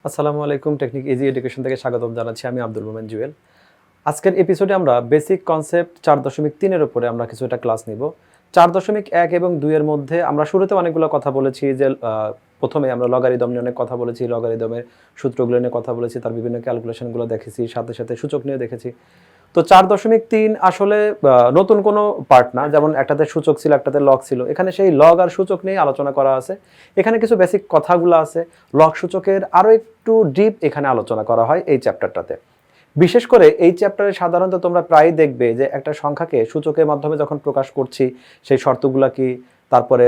আসসালামু আলাইকুম, technique easy education থেকে স্বাগতম জানাচ্ছি। আমি আব্দুল মোমেন জুয়েল। আজকের এপিসোডে আমরা বেসিক কনসেপ্ট 4.3 এর উপরে আমরা কিছুটা ক্লাস নিব। 4.1 এবং 2 এর মধ্যে আমরা শুরুতে অনেকগুলো কথা বলেছি যে প্রথমে আমরা লগারিদম নিয়ে অনেক কথা বলেছি, লগারিদমের সূত্রগুলো নিয়ে কথা বলেছি, তার বিভিন্ন ক্যালকুলেশনগুলো দেখেছি, সাথে সাথে সূচক নিয়ে দেখেছি। তো 4.3 আসলে নতুন কোনো পার্ট না, যেমন একটাতে সূচক ছিল, একটাতে লগ ছিল। এখানে সেই লগ আর সূচক নিয়ে আলোচনা করা আছে। এখানে কিছু বেসিক কথাগুলো আছে। লগ সূচকের আরও একটু ডিপ এখানে আলোচনা করা হয় এই চ্যাপ্টারটাতে। বিশেষ করে এই চ্যাপ্টারে সাধারণত তোমরা প্রায়ই দেখবে যে একটা সংখ্যাকে সূচকের মাধ্যমে যখন প্রকাশ করছি সেই শর্তগুলো কি, তারপরে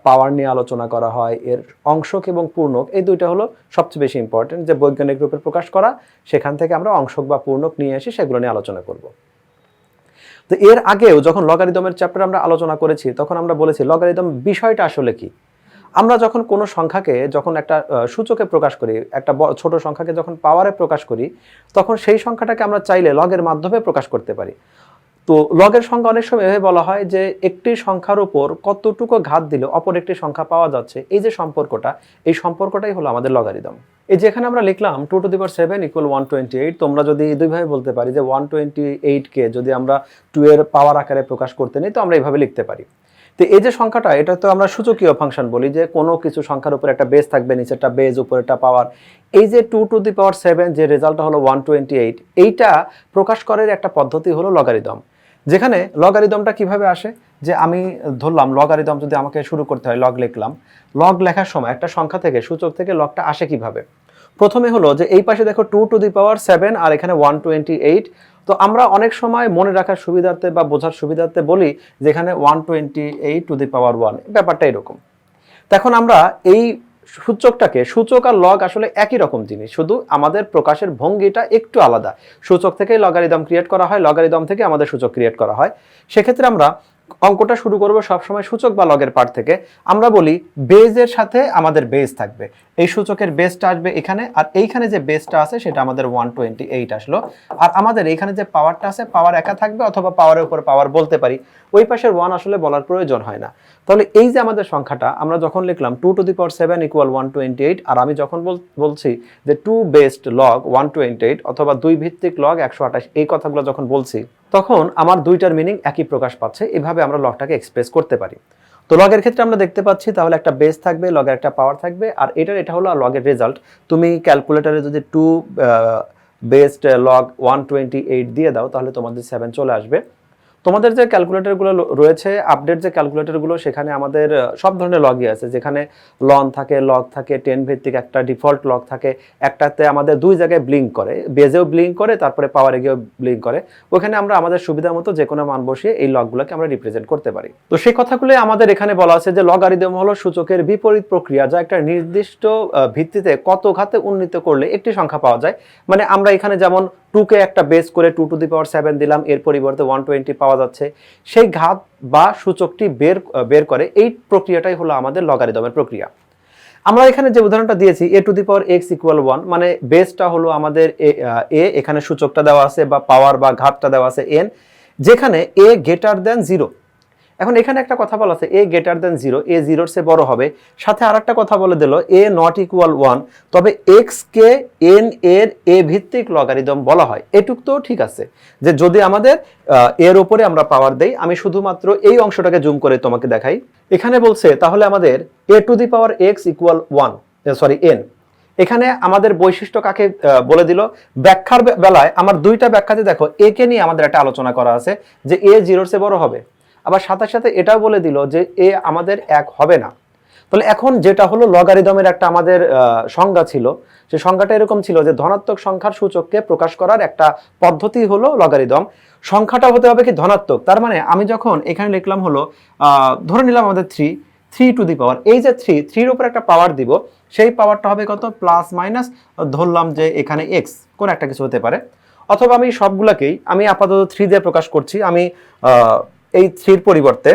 পাওয়ার নিয়ে আলোচনা করা হয়, এর অংশক এবং পূর্ণক, এই দুইটা হলো সবচেয়ে বেশি ইম্পর্টেন্ট। যে বৈজ্ঞানিক রূপে প্রকাশ করা, সেখান থেকে আমরা অংশক বা পূর্ণক নিয়ে আসি, সেগুলো নিয়ে আলোচনা করব। তো এর আগেও যখন লগারিদমের চ্যাপ্টার আমরা আলোচনা করেছি তখন আমরা বলেছি লগারিদম বিষয়টা আসলে কি। আমরা যখন কোনো সংখ্যাকে যখন একটা সূচকে প্রকাশ করি, একটা ছোট সংখ্যাকে যখন পাওয়ারে প্রকাশ করি, তখন সেই সংখ্যাটাকে আমরা চাইলে লগের মাধ্যমে প্রকাশ করতে পারি। তো লগের সংখ্যা অনেক সময় এভাবে বলা হয় যে একটি সংখ্যার উপর কতটুকু ঘাত দিলে অপর একটি সংখ্যা পাওয়া যাচ্ছে, এই যে সম্পর্কটা, এই সম্পর্কটাই হলো আমাদের লগারিদম। এই যেখানে আমরা লিখলাম 2⁷ = 128, তোমরা যদি দুইভাবে বলতে পারি যে 128 কে যদি আমরা 2 এর পাওয়ার আকারে প্রকাশ করতে নিই তো আমরা এইভাবে লিখতে পারি। তো এই যে সংখ্যাটা, এটা তো আমরা সূচকীয় ফাংশন বলি, যে কোনো কিছু সংখ্যার উপর একটা বেস থাকবে, নিচেরটা বেস, উপরেরটা পাওয়ার। এই যে 2⁷ যে রেজাল্টটা হলো 128, এইটা প্রকাশ করার একটা পদ্ধতি হলো লগারিদম। যেখানে লগারিদমটা কিভাবে আসে, যে আমি ধরলাম লগারিদম যদি আমাকে শুরু করতে হয়, লগ লিখলাম। লগ লেখার সময় একটা সংখ্যা থেকে, সূচক থেকে লগটা আসে কিভাবে। প্রথমে হলো যে এই পাশে দেখো 2⁷ আর এখানে 128। তো আমরা অনেক সময় মনে রাখার সুবিধার্থে বা বোঝার সুবিধার্থে বলি যেখানে 128⁴ ব্যাপারটা এরকম। তখন আমরা এই সূচকটাকে, সূচক আর লগ আসলে একই রকম জিনিস, শুধু আমাদের প্রকাশের ভঙ্গিটা একটু আলাদা। সূচক থেকে লগারিদম ক্রিয়েট করা হয়, লগারিদম থেকে আমাদের সূচক ক্রিয়েট করা হয়। সেক্ষেত্রে আমরা অঙ্কটা শুরু করবো সবসময় সূচক বা লগের পার্ট থেকে। আমরা বলি বেজের সাথে আমাদের বেস থাকবে, এই সূচকের বেসটা আসবে এখানে, আর এইখানে যে বেসটা আছে সেটা আমাদের 128 আসলো। আর আমাদের এইখানে যে পাওয়ারটা আছে, পাওয়ার একা থাকবে অথবা পাওয়ারের উপর পাওয়ার বলতে পারি, ওই পাশের 1 আসলে বলার প্রয়োজন হয় না। তাহলে এই যে আমাদের সংখ্যাটা আমরা যখন লিখলাম 2⁷ = 128, আর আমি যখন বলছি যে 2 বেসড লগ 128 অথবা 2 ভিত্তিক লগ 128, এই কথাগুলো যখন বলছি তখন আমার দুইটার মিনিং একই প্রকাশ পাচ্ছে। এভাবে আমরা লগটাকে এক্সপ্রেস করতে পারি। তো লগের ক্ষেত্রে আমরা দেখতে পাচ্ছি তাহলে একটা বেস থাকবে, লগের একটা পাওয়ার থাকবে, আর এটা হলো লগের রেজাল্ট। তুমি ক্যালকুলেটরে যদি 2 বেসড লগ 128 দিয়ে দাও তাহলে তোমাদের 7 চলে আসবে। তোমাদের যে ক্যালকুলেটরগুলো রয়েছে, আপডেট যে ক্যালকুলেটরগুলো, সেখানে আমাদের সব ধরনের লগই আছে, যেখানে লন থাকে, লগ থাকে, 10 ভিত্তিক একটা ডিফল্ট লগ থাকে, একটাতে আমাদের দুই জায়গায় ব্লিঙ্ক করে, বেজেও ব্লিঙ্ক করে, তারপরে পাওয়ারে গিয়েও ব্লিঙ্ক করে। ওখানে আমরা আমাদের সুবিধা মতো যে কোনো মান বসিয়ে এই লগগুলোকে আমরা রিপ্রেজেন্ট করতে পারি। তো সেই কথাগুলো আমাদের এখানে বলা আছে যে লগারিদম হলো সূচকের বিপরীত প্রক্রিয়া, যা একটা নির্দিষ্ট ভিত্তিতে কত ঘাতে উন্নীত করলে একটি সংখ্যা পাওয়া যায়। মানে আমরা এখানে যেমন 2 কে একটা বেস করে 2⁷ দিলাম, এর পরিবর্তে 120 পাওয়া যাচ্ছে, সেই ঘাত বা সূচকটি বের করে, এই প্রক্রিয়াটাই হলো আমাদের লগারিদমের প্রক্রিয়া। আমরা এখানে যে উদাহরণটা দিয়েছি a⁴x = 1, মানে বেসটা হলো আমাদের a, এখানে সূচকটা দেওয়া আছে বা পাওয়ার বা ঘাতটা দেওয়া আছে n, যেখানে a > 0। এখন এখানে একটা কথা বলা আছে a > 0, a 0-র চেয়ে বড় হবে। সাথে আরেকটা কথা বলে দিল a ≠ 1, তবে x কে n এর a ভিত্তিক লগারিদম বলা হয়। এটুক তো ঠিক আছে, যে যদি আমাদের এর উপরে আমরা পাওয়ার দেই। আমি শুধুমাত্র এই অংশটাকে জুম করে তোমাকে দেখাই। এখানে বলছে তাহলে আমাদের a⁴x = 1, n। এখানে আমাদের বৈশিষ্ট্য কাকে বলে দিল, ব্যাখ্যার বেলায় আমার দুইটা ব্যাখ্যাতে দেখো a কে নিয়ে আমাদের একটা আলোচনা করা আছে যে a 0-র চেয়ে বড় হবে, আবার সাথে সাথে এটাও বলে দিল যে এ আমাদের 1 হবে না। তাহলে এখন যেটা হলো লগারিদমের একটা আমাদের সংজ্ঞা ছিল, সেই সংজ্ঞাটা এরকম ছিল যে ধনাত্মক সংখ্যার সূচককে প্রকাশ করার একটা পদ্ধতি হলো লগারিদম। সংখ্যাটা হতে হবে কি ধনাত্মক, তার মানে আমি যখন এখানে লিখলাম হলো ধরে নিলাম আমাদের 3, এই যে 3-র উপর একটা পাওয়ার দিব, সেই পাওয়ারটা হবে কত, প্লাস মাইনাস, ধরলাম যে এখানে x, কোন একটা কিছু হতে পারে। অথবা আমি সবগুলাকেই আমি আপাতত 3 দিয়ে প্রকাশ করছি। আমি এই 3-র পরিবর্তে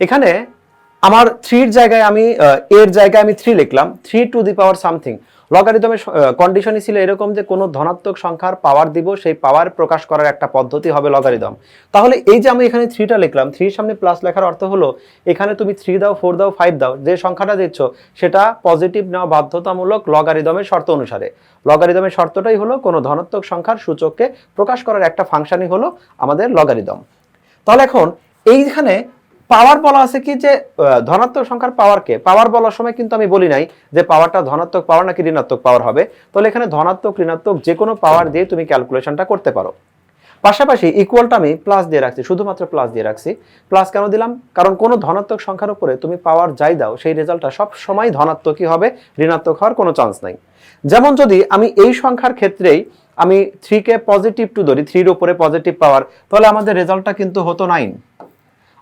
এখানে আমার 3-র জায়গায় আমি এর জায়গায় আমি 3 লিখলাম, 3 টু দি পাওয়ার সামথিং, লগারিদমের কন্ডিশনই ছিল এরকম যে কোনো ধনাত্মক সংখ্যার পাওয়ার দিব, সেই পাওয়ার প্রকাশ করার একটা পদ্ধতি হবে লগারিদম। তাহলে এই যে আমি এখানে 3টা লিখলাম, 3 এর সামনে প্লাস লেখার অর্থ হলো এখানে তুমি 3 দাও, 4 দাও, 5 দাও, যে সংখ্যাটা দিচ্ছ সেটা পজিটিভ নেওয়া বাধ্যতামূলক লগারিদমের শর্ত অনুসারে। লগারিদমের শর্তটাই হলো কোনো ধনাত্মক সংখ্যার সূচককে প্রকাশ করার একটা ফাংশনই হলো আমাদের লগারিদম। তাহলে এখন এইখানে পাওয়ার বলা আছে কি যে ধনাত্মক সংখ্যার পাওয়ারকে পাওয়ার বলার সময় কিন্তু আমি বলি নাই যে পাওয়ারটা ধনাত্মক পাওয়ার নাকি ঋণাত্মক পাওয়ার হবে। তাহলে এখানে ধনাত্মক ঋণাত্মক যে কোনো পাওয়ার দিয়ে তুমি ক্যালকুলেশনটা করতে পারো। পাশাপাশি ইকুয়ালটা আমি প্লাস দিয়ে রাখছি, শুধুমাত্র প্লাস দিয়ে রাখছি। প্লাস কেন দিলাম? কারণ কোনো ধনাত্মক সংখ্যার উপরে তুমি পাওয়ার যাই দাও সেই রেজাল্টটা সব সময় ধনাত্মকই হবে, ঋণাত্মক হওয়ার কোনো চান্স নাই। যেমন যদি আমি এই সংখ্যার ক্ষেত্রেই আমি 3 কে পজিটিভ 2 ধরি, 3 এর উপরে পজিটিভ পাওয়ার, তাহলে আমাদের রেজাল্টটা কিন্তু হতো 9।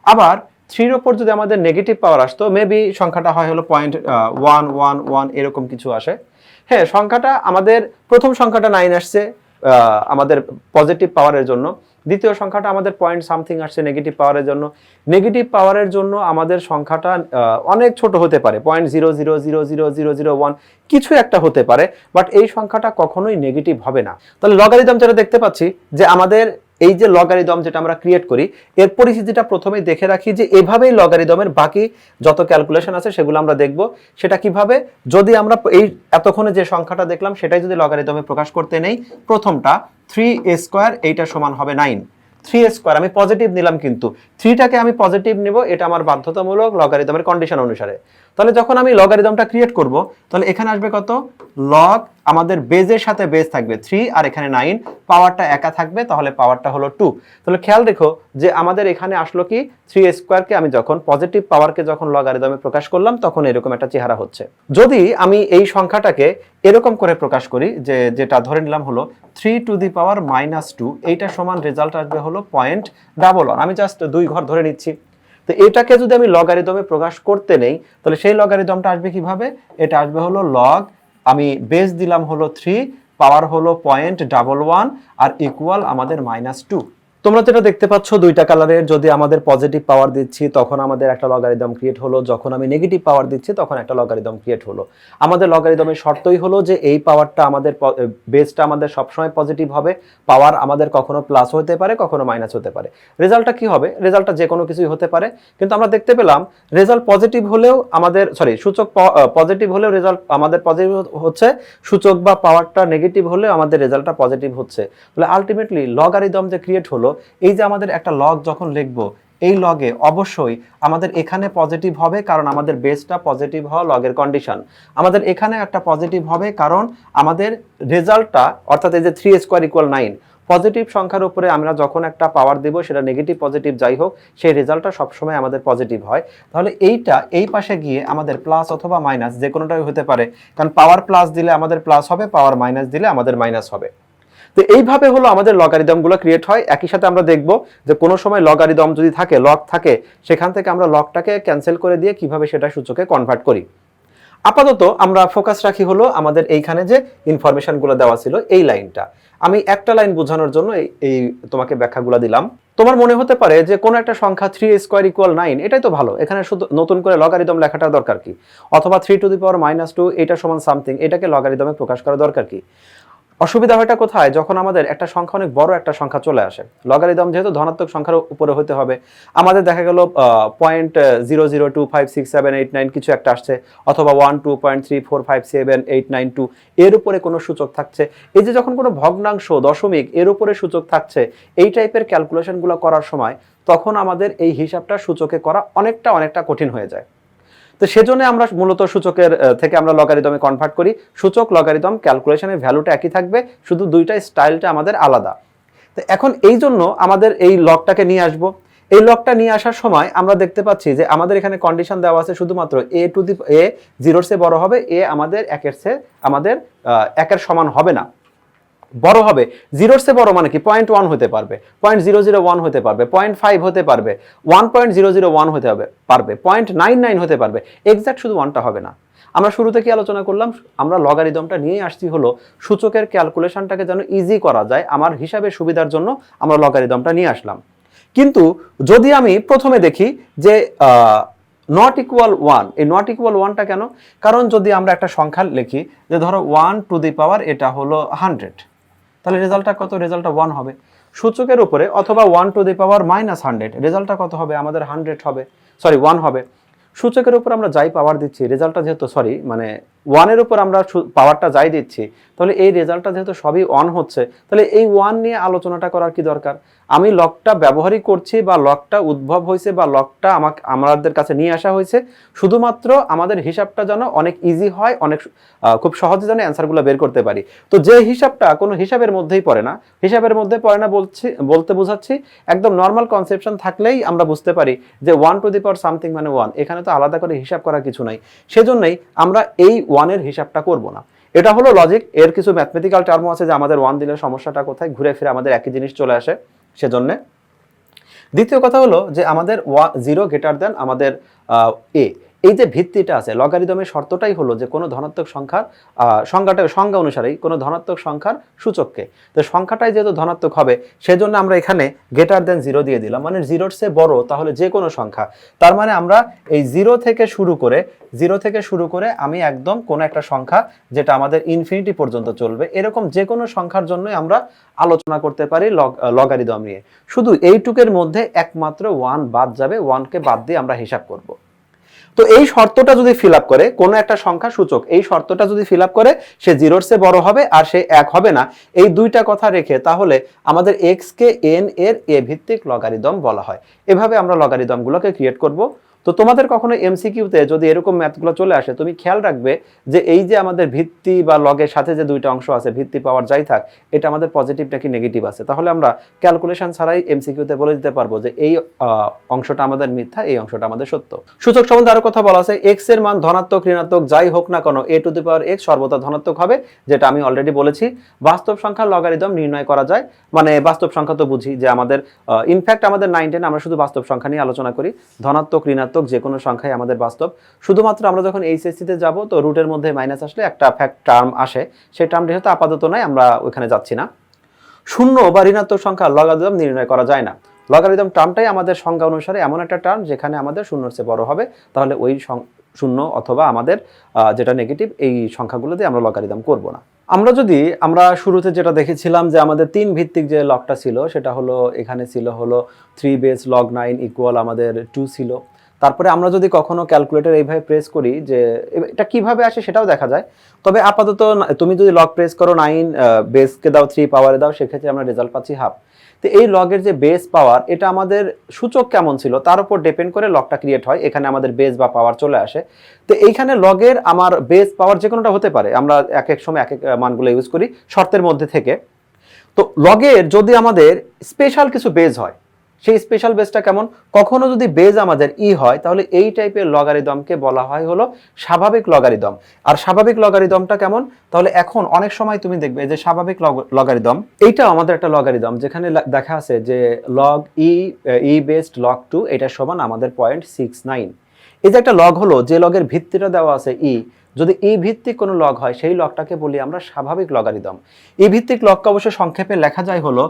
আবার 3 এর উপর যদি আমাদের নেগেটিভ পাওয়ার আসতো, মেবি সংখ্যাটা হয় হলো 0.111 এরকম কিছু আসে। হ্যাঁ, সংখ্যাটা আমাদের প্রথম সংখ্যাটা 9 আসছে আমাদের পজিটিভ পাওয়ারের জন্য, দ্বিতীয় সংখ্যাটা আমাদের পয়েন্ট সামথিং আসছে নেগেটিভ পাওয়ারের জন্য। নেগেটিভ পাওয়ারের জন্য আমাদের সংখ্যাটা অনেক ছোট হতে পারে, 0.000001 কিছু একটা হতে পারে, বাট এই সংখ্যাটা কখনোই নেগেটিভ হবে না। তাহলে লগারিদম যেটা দেখতে পাচ্ছি যে আমাদের এই যে লগারিদম যেটা আমরা ক্রিয়েট করি এর পরিস্থিতিটা প্রথমেই দেখে রাখি যে এভাবেই লগারিদমের বাকি যত ক্যালকুলেশন আছে সেগুলো আমরা দেখব। সেটা কিভাবে? যদি আমরা এই এতক্ষণে যে সংখ্যাটা দেখলাম সেটাই যদি লগারিদমে প্রকাশ করতে নেই, প্রথমটা 3a² এইটা সমান হবে 9। 3a² আমি পজিটিভ নিলাম, কিন্তু 3টাকে আমি পজিটিভ নেব, এটা আমার বাধ্যতামূলক লগারিদমের কন্ডিশন অনুসারে। তাহলে যখন আমি লগারিদমটা ক্রিয়েট করব তাহলে এখানে আসবে কত? লগ আমাদের বেজের সাথে বেজ থাকবে 3 আর এখানে 9, পাওয়ারটা একা থাকবে, তাহলে পাওয়ারটা হলো 2। তাহলে খেয়াল রেখো যে আমাদের এখানে আসলো কি 3a² কে আমি যখন পজিটিভ পাওয়ারকে যখন লগারিদমে প্রকাশ করলাম তখন এরকম একটা চেহারা হচ্ছে। যদি আমি এই সংখ্যাটাকে এরকম করে প্রকাশ করি যে যেটা ধরে নিলাম হলো 3⁻², এইটা সমান রেজাল্ট আসবে হলো 0.11। আমি জাস্ট 2 ঘর ধরে নিচ্ছি। তো এটাকে যদি আমি লগারিদমে প্রকাশ করতে নেই তাহলে সেই লগারিদমটা আসবে কিভাবে? এটা আসবে হলো লগ, আমি বেস দিলাম হলো 3, পাওয়ার হলো 0.11 আর ইকুয়াল আমাদের -2। তোমরা যেটা দেখতে পাচ্ছ দুইটা কালারের, যদি আমাদের পজিটিভ পাওয়ার দিচ্ছি তখন আমাদের একটা লগারিদম ক্রিয়েট হলো, যখন আমি নেগেটিভ পাওয়ার দিচ্ছি তখন একটা লগারিদম ক্রিয়েট হলো। আমাদের লগারিদমের শর্তই হলো যে এই পাওয়ারটা আমাদের বেসটা আমাদের সবসময় পজিটিভ হবে, পাওয়ার আমাদের কখনো প্লাস হতে পারে কখনো মাইনাস হতে পারে। রেজাল্টটা কি হবে? রেজাল্টটা যে কোনো কিছুই হতে পারে, কিন্তু আমরা দেখতে পেলাম রেজাল্ট পজিটিভ হলেও আমাদের সূচক পজিটিভ হলেও রেজাল্ট আমাদের পজিটিভ হচ্ছে, সূচক বা পাওয়ারটা নেগেটিভ হলেও আমাদের রেজাল্টটা পজিটিভ হচ্ছে। তাহলে আলটিমেটলি লগারিদম যে ক্রিয়েট হলো, এই যে আমাদের একটা লগ যখন লিখবো এই লগে অবশ্যই আমাদের এখানে পজিটিভ হবে কারণ আমাদের বেসটা পজিটিভ হওয়া লগের কন্ডিশন। আমাদের এখানে একটা পজিটিভ হবে কারণ আমাদের রেজাল্টটা অর্থাৎ এই যে 3a² = 9 পজিটিভ সংখ্যার উপরে আমরা যখন একটা পাওয়ার দেব সেটা নেগেটিভ পজিটিভ যাই হোক সেই রেজাল্টটা সবসময় আমাদের পজিটিভ হয়। তাহলে এইটা এই পাশে গিয়ে আমাদের প্লাস অথবা মাইনাস যে কোনোটাই হতে পারে, কারণ পাওয়ার প্লাস দিলে আমাদের প্লাস হবে, পাওয়ার মাইনাস দিলে আমাদের মাইনাস হবে। তো এইভাবে হলো আমাদের লগারিদমগুলো ক্রিয়েট হয়। একই সাথে আমরা দেখব যে কোনো সময় লগারিদম যদি থাকে, লগ থাকে, সেখান থেকে আমরা লগটাকে ক্যান্সেল করে দিয়ে কিভাবে সেটা সূচকে কনভার্ট করি। আপাতত আমরা ফোকাস রাখি হলো আমাদের এইখানে যে ইনফরমেশনগুলো দেওয়া ছিল এই লাইনটা। আমি একটা লাইন বোঝানোর জন্য এই তোমাকে ব্যাখ্যাগুলো দিলাম। তোমার মনে হতে পারে যে কোনো একটা সংখ্যা 3a² = 9, এটাই তো ভালো, এখানে শুধু নতুন করে লগারিদম লেখাটা দরকার কি? অথবা 3⁻², এটা সমান সামথিং, এটাকে লগারিদমে প্রকাশ করা দরকার কি? অসুবিধা হয়টা কোথায়? যখন আমাদের একটা সংখ্যা অনেক বড় একটা সংখ্যা চলে আসে, লগারিদম যেহেতু ধনাত্মক সংখ্যার উপরে হতে হবে, আমাদের দেখা গেল 0.00256789 কিছু একটা আসছে, অথবা 12.345789 এর উপরে কোনো সূচক থাকছে। এই যে যখন কোনো ভগ্নাংশ দশমিক এর উপরে সূচক থাকছে, এই টাইপের ক্যালকুলেশনগুলো করার সময় তখন আমাদের এই হিসাবটা সূচকে করা অনেকটা কঠিন হয়ে যায়। তো সেজন্য আমরা মূলত সূচকের থেকে আমরা লগারিদমে কনভার্ট করি। সূচক লগারিদম ক্যালকুলেশনের ভ্যালুটা একই থাকবে, শুধু দুইটা স্টাইলটা আমাদের আলাদা। তো এখন এই জন্য আমাদের এই লগটাকে নিয়ে আসবো। এই লগটা নিয়ে আসার সময় আমরা দেখতে পাচ্ছি যে আমাদের এখানে কন্ডিশন দেওয়া আছে শুধুমাত্র a 0-এর চেয়ে বড় হবে, a আমাদের 1-এর চেয়ে আমাদের 1-এর সমান হবে না, বড় হবে। 0-এর চেয়ে বড় মানে কি? 0.1 হতে পারবে, 0.001 হতে পারবে, 0.5 হতে পারবে, 1.001 হতে পারবে, 0.99 হতে পারবে, এক্সাক্ট শুধু 1টা হবে না। আমরা শুরুতে কি আলোচনা করলাম? আমরা লগারিদমটা নিয়ে আসছি হলো সূচকের ক্যালকুলেশনটাকে যেন ইজি করা যায়, আমার হিসাবের সুবিধার জন্য আমরা লগারিদমটা নিয়ে আসলাম। কিন্তু যদি আমি প্রথমে দেখি যে নট ইকুয়াল ওয়ান, এই নট ইকুয়াল ওয়ানটা কেন? কারণ যদি আমরা একটা সংখ্যা লিখি যে ধরো 1 টু দি পাওয়ার এটা হলো 100, তাহলে রেজাল্টটা কত? রেজাল্টটা 1 হবে। সূচকের উপরে অথবা 1 টু দি পাওয়ার -100, রেজাল্টটা কত হবে? আমাদের 100 হবে, সরি 1 হবে। সূচকের উপর আমরা যাই পাওয়ার দিচ্ছি, রেজাল্টটা যেহেতু মানে 1 এর উপর আমরা পাওয়ারটা যাই দিচ্ছি, তাহলে এই রেজাল্টটা যেহেতু সবই 1 হচ্ছে, তাহলে এই 1 নিয়ে আলোচনাটা করার কি দরকার? আমি লগটা ব্যবহারই করছি বা লগটা উদ্ভব হয়েছে বা লগটা আমাদের কাছে নিয়ে আসা হয়েছে শুধুমাত্র আমাদের হিসাবটা যেন অনেক ইজি হয়, অনেক খুব সহজে যেন অ্যান্সারগুলো বের করতে পারি। তো যে হিসাবটা কোনো হিসাবের মধ্যেই পড়ে না, হিসাবের মধ্যে পড়ে না বলতে বোঝাচ্ছি একদম নর্মাল কনসেপশন থাকলেই আমরা বুঝতে পারি যে 1 টু দি পাওয়ার সামথিং মানে 1, এখানে তো আলাদা করে হিসাব করার কিছু নাই। সেজন্যই আমরা এই 1 এর হিসাবটা করব না। এটা হলো লজিক। এর কিছু ম্যাথমেটিক্যাল টার্মও আছে যে আমাদের 1 দিলে সমস্যাটা কোথায়, ঘুরে ফিরে আমাদের একই জিনিস চলে আসে সেজন্য। দ্বিতীয় কথা হলো যে আমাদের 0 গ্রেটার দেন আমাদের এ, এই যে ভিত্তিটা আছে লগারিদমের শর্তটাই হলো যে কোনো ধনাত্মক সংখ্যার সংজ্ঞা অনুসারেই কোনো ধনাত্মক সংখ্যার সূচককে, তো সংখ্যাটাই যেহেতু ধনাত্মক হবে সেজন্য আমরা এখানে গ্রেটার দেন 0 দিয়ে দিলাম, মানে 0-র চেয়ে বড় তাহলে যে কোনো সংখ্যা। তার মানে আমরা এই 0 থেকে শুরু করে আমি একদম কোনো একটা সংখ্যা যেটা আমাদের ইনফিনিটি পর্যন্ত চলবে, এরকম যে কোনো সংখ্যার জন্যই আমরা আলোচনা করতে পারি লগারিদম নিয়ে। শুধু এইটুকের মধ্যে একমাত্র 1 বাদ যাবে, 1কে বাদ দিয়ে আমরা হিসাব করব। তো এই শর্তটা যদি ফিল আপ করে কোনো একটা সংখ্যা সূচক, এই শর্তটা যদি ফিল আপ করে সে 0-র চেয়ে বড় হবে আর সে 1 হবে না, এই দুইটা কথা রেখে তাহলে আমাদের x কে n এর a ভিত্তিক লগারিদম বলা হয়। এভাবে আমরা লগারিদমগুলোকে ক্রিয়েট করব। তো তোমাদের কখনো এমসিকিউতে যদি এরকম ম্যাথগুলো চলে আসে, তুমি খেয়াল রাখবে যে এই যে আমাদের ভিত্তি বা লগের সাথে যে দুইটা অংশ আছে, ভিত্তি পাওয়ার যাই থাক, এটা আমাদের পজিটিভ নাকি নেগেটিভ আছে, তাহলে আমরা ক্যালকুলেশন ছাড়াই এমসিকিউতে বলে দিতে পারবো যে এই অংশটা আমাদের মিথ্যা, এই অংশটা আমাদের সত্য। সূচক সম্বন্ধে আরো কথা বলা আছে, x এর মান ধনাত্মক ঋণাত্মক যাই হোক না কেন a to the power x সর্বদা ধনাত্মক হবে, যেটা আমি অলরেডি বলেছি। বাস্তব সংখ্যার লগারিদম নির্ণয় করা যায়, মানে বাস্তব সংখ্যা তো বুঝি যে আমাদের ইনফ্যাক্ট আমাদের 9-10 আমরা শুধু বাস্তব সংখ্যা নিয়ে আলোচনা করি, ধনাত্মক ঋণাত্মক যে কোনো সংখ্যাই আমাদের বাস্তব। শুধুমাত্র আমরা যখন এইচএসসি-তে যাব তো রুটের মধ্যে মাইনাস আসলে একটা ফ্যাক্ট টার্ম আসে, সেই টার্মটি হয়তো আপাতত নাই, আমরা ওইখানে যাচ্ছি না। শূন্য বা ঋণাত্মক সংখ্যা লগারিদম নির্ণয় করা যায় না। লগারিদম টার্মটাই আমাদের সংজ্ঞা অনুসারে এমন একটা টার্ম যেখানে আমাদের শূন্যর চেয়ে বড় হবে, তাহলে ওই শূন্য অথবা আমাদের যেটা নেগেটিভ এই সংখ্যাগুলো দিয়ে আমরা লগারিদম করব না। আমরা শুরুতে যেটা দেখেছিলাম যে আমাদের 3 ভিত্তিক যে লগটা ছিল সেটা হলো এখানে ছিল হলো 3 বেস log 9 ইকুয়াল আমাদের 2 ছিল। তারপরে আমরা যদি কখনো ক্যালকুলেটর এইভাবে প্রেস করি যে এটা কিভাবে আসে সেটাও দেখা যায়, তবে আপাতত তুমি যদি লগ প্রেস করো 9 বেসকে দাও 3 পাওয়ারে দাও, সেক্ষেত্রে আমরা রেজাল্ট পাচ্ছি হাফ। তো এই লগের যে বেস পাওয়ার এটা আমাদের সূচক কেমন ছিল তার উপর ডিপেন্ড করে লগটা ক্রিয়েট হয়, এখানে আমাদের বেস বা পাওয়ার চলে আসে। তো এইখানে লগের আমার বেস পাওয়ার যে কোনোটা হতে পারে, আমরা এক এক সময় এক এক মানগুলো ইউজ করি শর্তের মধ্যে থেকে। তো লগের যদি আমাদের স্পেশাল কিছু বেস হয়, সেই স্পেশাল বেসটা কেমন, কখনো যদি বেস আমাদের ই হয় তাহলে এই টাইপের লগারিদমকে বলা হয় হলো স্বাভাবিক লগারিদম। আর স্বাভাবিক লগারিদমটা কেমন, তাহলে এখন অনেক সময় তুমি দেখবে যে স্বাভাবিক লগারিদম এইটাও আমাদের একটা লগারিদম, যেখানে দেখা আছে যে লগ ই বেসড লগ 2 এটা সমান আমাদের 0.69। এই যে একটা লগ হলো, যে লগের ভিত্তিটা দেওয়া আছে ই, যদি ই ভিত্তিক কোনো লগ হয় সেই লগটাকে বলি আমরা স্বাভাবিক লগারিদম। ই ভিত্তিক লগকে অবশ্য সংক্ষেপে লেখা যায় হলো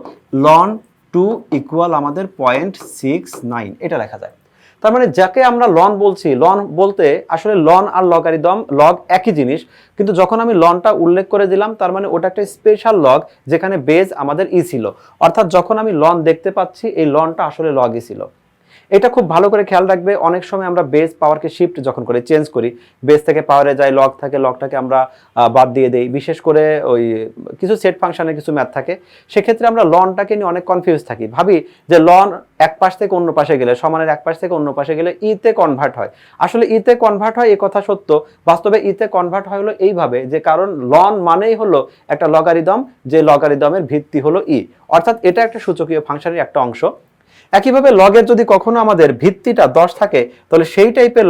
ln 2 ইকুয়াল আমাদের 0.69, এটা লেখা যায়। তার মানে যাকে আমরা লন বলছি, লন বলতে আসলে লন আর লগারিদম লগ একই জিনিস, কিন্তু যখন আমি লনটা উল্লেখ করে দিলাম তার মানে ওটা একটা স্পেশাল লগ যেখানে বেস আমাদের ই ছিল, অর্থাৎ যখন আমি লন দেখতে পাচ্ছি এই লনটা আসলে লগই ছিল। এটা খুব ভালো করে খেয়াল রাখবে। অনেক সময় আমরা বেস পাওয়ারকে শিফট যখন করে চেঞ্জ করি, বেস থেকে পাওয়ারে যাই, লগ থাকে, লগটাকে আমরা বাদ দিয়ে দেই, বিশেষ করে ওই কিছু সেট ফাংশনের কিছু ম্যাথ থাকে, সেক্ষেত্রে আমরা লনটাকে নিয়ে অনেক কনফিউজ থাকি, ভাবি যে লন এক পাশ থেকে অন্য পাশে গেলে, সমানের এক পাশ থেকে অন্য পাশে গেলে ইতে কনভার্ট হয়। আসলে ইতে কনভার্ট হয় এ কথা সত্য, বাস্তবে ইতে কনভার্ট হয় হলো এইভাবে যে কারণ লন মানেই হলো একটা লগারিদম, যে লগারিদমের ভিত্তি হলো ই, অর্থাৎ এটা একটা সূচকীয় ফাংশনের একটা অংশ। একইভাবে লগের যদি কখনো আমাদের ভিত্তিটা 10 থাকে তাহলে সেই টাইপের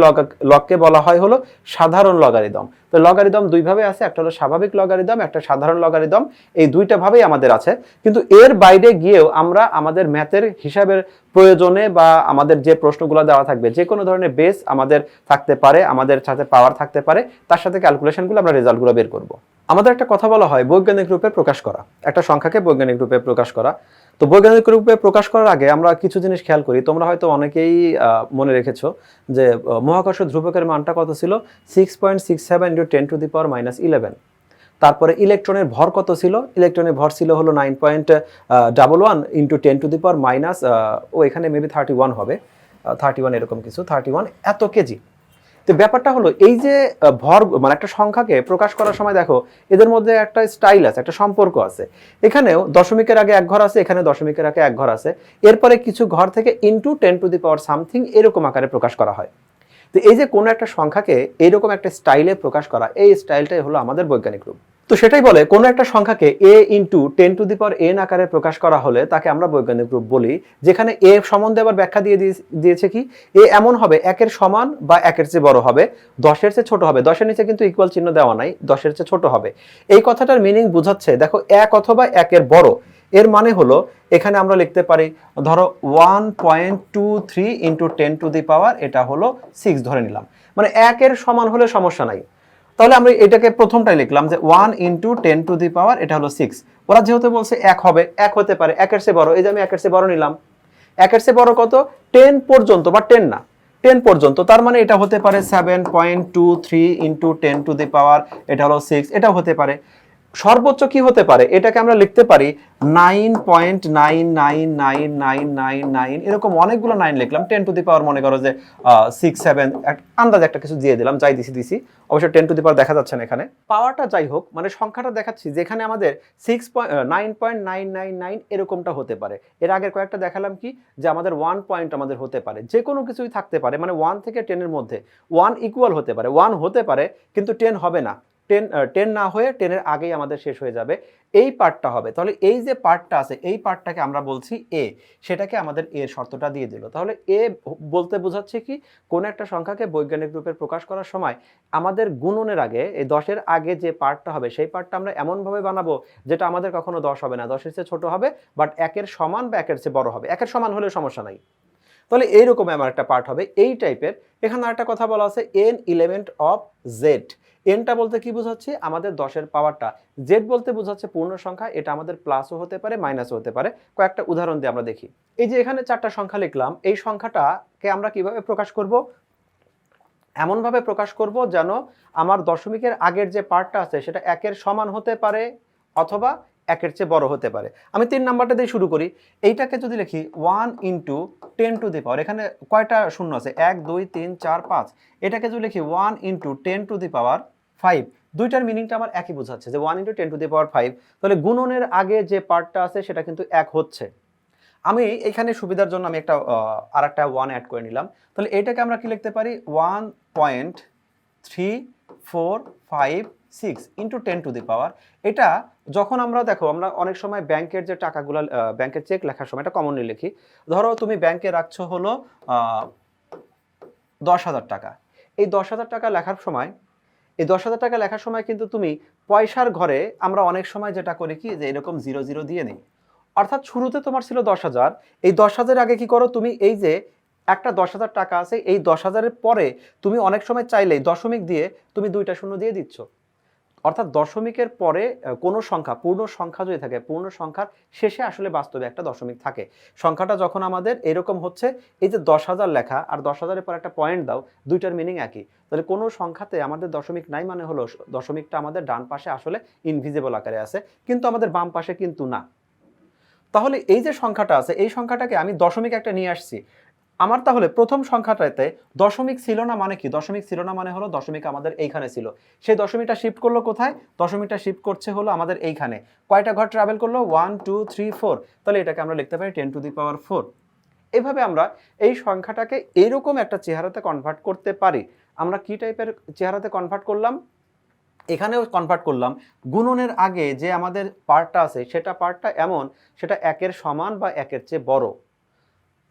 লগকে বলা হয় হলো সাধারণ লগারিদম। তো লগারিদম দুইভাবে আছে, একটা হলো স্বাভাবিক লগারিদম, একটা সাধারণ লগারিদম, এই দুইটা ভাবেই আমাদের আছে। কিন্তু এর বাইরে গিয়েও আমরা আমাদের ম্যাথের হিসাবের প্রয়োজনে বা আমাদের যে প্রশ্নগুলো দেওয়া থাকবে, যে কোনো ধরনের বেস আমাদের থাকতে পারে, আমাদের সাথে পাওয়ার থাকতে পারে, তার সাথে ক্যালকুলেশনগুলো আমরা রেজাল্টগুলো বের করব। আমাদের একটা কথা বলা হয় বৈজ্ঞানিক রূপে প্রকাশ করা, একটা সংখ্যাকে বৈজ্ঞানিক রূপে প্রকাশ করা। তো বৈজ্ঞানিক রূপে প্রকাশ করার আগে আমরা কিছু জিনিস খেয়াল করি। তোমরা হয়তো অনেকেই মনে রেখেছো যে মহাকর্ষ ধ্রুবকের মানটা কত ছিল, 6.67 × 10⁻11। তারপরে ইলেকট্রনের ভর কত ছিল, ইলেকট্রনের ভর ছিল হলো 9.11 × 10⁻, ও এখানে মেবি 31 হবে, 31 এরকম কিছু, 31 এত কেজি। তো ব্যাপারটা হলো এই যে ভর মানে একটা সংখ্যাকে প্রকাশ করার সময় দেখো এদের মধ্যে একটা স্টাইল আছে, একটা সম্পর্ক আছে। এখানেও দশমিকের আগে এক ঘর আছে, এখানে দশমিকের আগে এক ঘর আছে, এরপরে কিছু ঘর থেকে ইনটু 10⁻⁷ সামথিং এরকম আকারে প্রকাশ করা হয়। তো এই যে কোনো একটা সংখ্যাকে এইরকম একটা স্টাইলে প্রকাশ করা, এই স্টাইলটাই হলো আমাদের বৈজ্ঞানিক রূপ। তো সেটাই বলে কোনো একটা সংখ্যাকে a × 10⁻n আকারে প্রকাশ করা হলে তাকে আমরা বৈজ্ঞানিক রূপ বলি। যেখানে a সম্বন্ধে আবার ব্যাখ্যা দিয়েছে কি, a এমন হবে 1-এর সমান বা 1-এর চেয়ে বড় হবে, 10-এর চেয়ে ছোট হবে, 10-এর নিচে কিন্তু ইকুয়াল চিহ্ন দেওয়া নাই, 10-এর চেয়ে ছোট হবে। এই কথাটার মিনিং বোঝাচ্ছে দেখো 1 অথবা 1-এর বড়, এর মানে হলো এখানে আমরা লিখতে পারি ধরো 1.23 × 10⁻, এটা হলো 6 ধরে নিলাম, মানে 1-এর সমান হলে সমস্যা নাই। তাহলে আমরা এটাকে প্রথমটাই লিখলাম যে 1 × 10⁻, এটা হলো 6। ওরা যেহেতু বলছে 1 হবে, 1 হতে পারে 1-এর চেয়ে বড়, এই যে আমি 1-এর চেয়ে বড় নিলাম। 1-এর চেয়ে বড় কত, 10 পর্যন্ত, বা 10 না, 10 পর্যন্ত, তার মানে এটা হতে পারে 7.23 × 10⁻, এটা হলো 6, এটাও হতে পারে। সর্বোচ্চ কি হতে পারে, এটাকে আমরা লিখতে পারি 9.9999999, এরকম অনেকগুলো 9 লিখলাম, 10⁻, মনে করো যে 6 7, আন্দাজ একটা কিছু দিয়ে দিলাম, যাই দিছি অবশ্য 10⁻ দেখা যাচ্ছে না এখানে, পাওয়ারটা যাই হোক, মানে সংখ্যাটা দেখাচ্ছি যেখানে আমাদের 9.999 এরকমটা হতে পারে। এর আগের কয়েকটা দেখালাম কি, যে আমাদের 1 পয়েন্ট আমাদের হতে পারে, যে কোনো কিছুই থাকতে পারে, মানে 1 থেকে 10-এর মধ্যে 1 ইকুয়াল হতে পারে, 1 হতে পারে কিন্তু 10 হবে না, 10 না হয়ে 10-এর আগেই আমাদের শেষ হয়ে যাবে, এই পার্টটা হবে। তাহলে এই যে পার্টটা আছে, এই পার্টটাকে আমরা বলছি এ, সেটাকে আমাদের এর শর্তটা দিয়ে দিল। তাহলে এ বলতে বোঝাচ্ছে কি, কোন একটা সংখ্যাকে বৈজ্ঞানিক রূপে প্রকাশ করার সময় আমাদের গুণনের আগে, এই 10-এর আগে যে পার্টটা হবে, সেই পার্টটা আমরা এমনভাবে বানাবো যেটা আমাদের কখনো 10 হবে না, 10-এর চেয়ে ছোট হবে, বাট 1-এর সমান বা 1-এর চেয়ে বড় হবে, 1-এর সমান হলে সমস্যা নাই। তাহলে এইরকম আমার একটা পার্ট হবে এই টাইপের। এখানে আরেকটা কথা বলা আছে n element of z। এনটা বলতে কি বোঝাচ্ছে, আমাদের 10-এর পাওয়ারটা, জেড বলতে বোঝাচ্ছে পূর্ণ সংখ্যা, এটা আমাদের প্লাসও হতে পারে মাইনাসও হতে পারে। কয়েকটা উদাহরণ দিয়ে আমরা দেখি। এই যে এখানে 4টা সংখ্যা লিখলাম, এই সংখ্যাটাকে আমরা কিভাবে প্রকাশ করব, এমনভাবে প্রকাশ করব যেন আমার দশমিকের আগের যে পার্টটা আছে সেটা 1-এর সমান হতে পারে অথবা 1-এর চেয়ে বড় হতে পারে। আমি 3 নাম্বারটা দিয়ে শুরু করি। এইটাকে যদি লিখি 1 × 10⁻, এখানে কয়টা শূন্য আছে, 1 2 3 4 5, এটাকে যদি লিখি 1 × 10⁵, দুইটার মিনিংটা আমার একই বোঝাচ্ছে যে 1 × 10⁵। তাহলে গুণনের আগে যে পার্টটা আছে সেটা কিন্তু 1 হচ্ছে। আমি এখানে সুবিধার জন্য আমি একটা আরেকটা 1 অ্যাড করে নিলাম। তাহলে এটাকে আমরা কি লিখতে পারি, 1.3456 × 10⁻। এটা যখন আমরা দেখো, আমরা অনেক সময় ব্যাংকের যে টাকাগুলো, ব্যাংকের চেক লেখার সময় এটা কমনলি লিখি। ধরো তুমি ব্যাংকে রাখছো হলো 10,000 টাকা। এই 10,000 টাকা লেখার সময়, এই 10,000 টাকা লেখার সময় কিন্তু তুমি পয়সার ঘরে আমরা অনেক সময় যেটা করি কি, যে এরকম 0 দিয়ে নিই। অর্থাৎ শুরুতে তোমার ছিল 10,000, এই 10,000 আগে কি করো তুমি, এই যে একটা 10,000 টাকা আছে, এই 10,000-এর পরে তুমি অনেক সময় চাইলেই দশমিক দিয়ে তুমি 2টা শূন্য দিয়ে দিচ্ছ। অর্থাৎ দশমিকের পরে কোনো সংখ্যা, পূর্ণ সংখ্যা যদি থাকে, পূর্ণ সংখ্যার শেষে আসলে বাস্তবে একটা দশমিক থাকে। সংখ্যাটা যখন আমাদের এরকম হচ্ছে, এই যে 10,000 লেখা আর 10,000-এর পর একটা পয়েন্ট দাও, দুইটার মিনিং একই। তাহলে কোনো সংখ্যাতে আমাদের দশমিক নাই, মানে হলো দশমিকটা আমাদের ডান পাশে আসলে ইনভিজিবল আকারে আছে, কিন্তু আমাদের বাম পাশে কিন্তু না। তাহলে এই যে সংখ্যাটা আছে, এই সংখ্যাটাকে আমি দশমিক একটা নিয়ে আসছি। আমার তাহলে প্রথম সংখ্যাটাতে দশমিক ছিল না, মানে কি, দশমিক ছিল না মানে হলো দশমিক আমাদের এইখানে ছিল, সেই দশমিকটা শিফট করলো কোথায়, দশমিকটা শিফট করছে হলো আমাদের এইখানে। কয়টা ঘর ট্রাভেল করলো, 1 2 3 4। তাহলে এটাকে আমরা লিখতে পারি 10⁴। এভাবে আমরা এই সংখ্যাটাকে এইরকম একটা চেহারাতে কনভার্ট করতে পারি। আমরা কি টাইপের চেহারাতে কনভার্ট করলাম, এখানেও কনভার্ট করলাম, গুণনের আগে যে আমাদের পার্টটা আছে সেটা পার্টটা এমন, সেটা 1-এর সমান বা 1-এর চেয়ে বড়।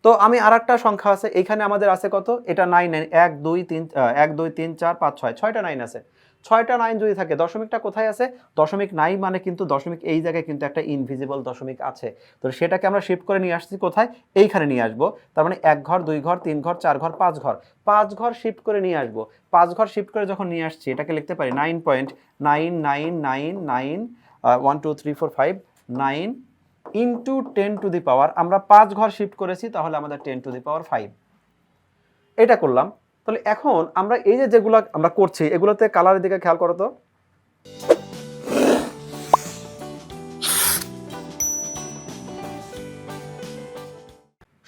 তো আমি আরেকটা সংখ্যা আছে, এখানে আমাদের আছে কত, এটা 9 1 2 3 1 2 3 4 5 6, 6টা 9 আছে। 6টা 9 যদি থাকে দশমিকটা কোথায় আছে? দশমিক নাই মানে কিন্তু দশমিক এই জায়গায় কিন্তু একটা ইনভিজিবল দশমিক আছে। তো সেটাকে আমরা শিফট করে নিয়ে আসছি কোথায়? এইখানে নিয়ে আসবো। তার মানে 1 ঘর 2 ঘর 3 ঘর 4 ঘর 5 ঘর, 5 ঘর শিফট করে নিয়ে আসবো। 5 ঘর শিফট করে যখন নিয়ে আসছি এটাকে লিখতে পারি 9.9999 1 2 3 4 5 9 ইন্টু 10 টু দি পাওয়ার, আমরা 5 ঘর শিফট করেছি তাহলে আমাদের 10 টু দি পাওয়ার 5 এটা করলাম। তাহলে এখন আমরা এই যে যেগুলো আমরা করছি এগুলোতে কালারের দিকে খেয়াল করো তো।